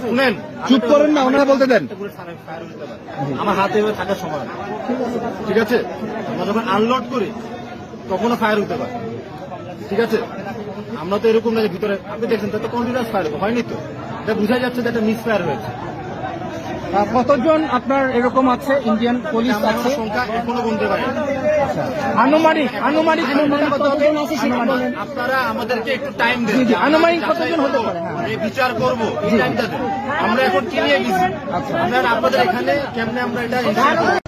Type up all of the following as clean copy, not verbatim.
শুনেন, চুপ করেন না, ওনারা বলতে দেন। আমার হাতে এভাবে থাকার সময়, ঠিক আছে? আমরা যখন আনলোড করি তখনও ফায়ার হতে পারে, ঠিক আছে? আমরা তো এরকম না যে ভিতরে আপনি দেখছেন তো কন্টিনিউয়াস ফায়ার হয়নি, তো এটা বোঝা যাচ্ছে যে একটা মিস ফায়ার হয়েছে। কতজন আপনার এরকম আছে ইন্ডিয়ান পুলিশ আমরা আছে? সংখ্যা এখনো গুনতে পারি। আনুমানিক আনুমানিক কতজন আছে সেটা বলেন। আপনারা আমাদেরকে একটু টাইম দেন, জি, আনুমানিক কতজন হতে পারে? এই বিচার করবো, এই টাইমটা দেন। আমরা এখন কি নিয়ে গেছি, আমরা আপনাদের এখানে কেমনে আমরা এটা ensure করবো?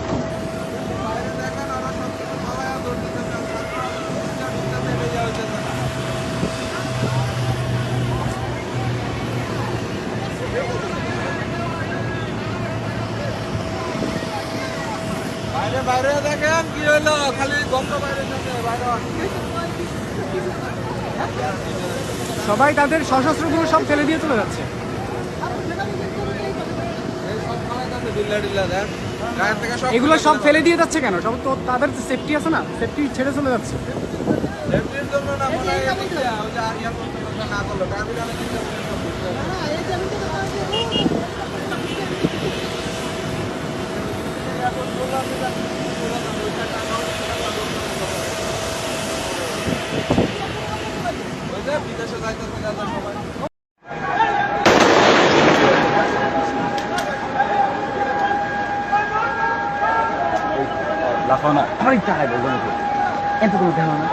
বাইরে বাইরে দেখেন কি হইলো, খালি গন্ধ বাইরে বাইরে। সবাই তাদের সশস্ত্রগুলো সব ফেলে দিয়ে চলে যাচ্ছে। এগুলো সব ফেলে দিয়ে যাচ্ছে কেন? সব তো তাদের সেফটি আছে না, সেফটি ছেড়ে চলে যাচ্ছে। সেফটির জন্য না, মনে হয় ওই যে না করলো বিদেশে যাইতেছে সবাই। লাফানো আমার টাকায় বলবো নাকি এত করে দেওয়া না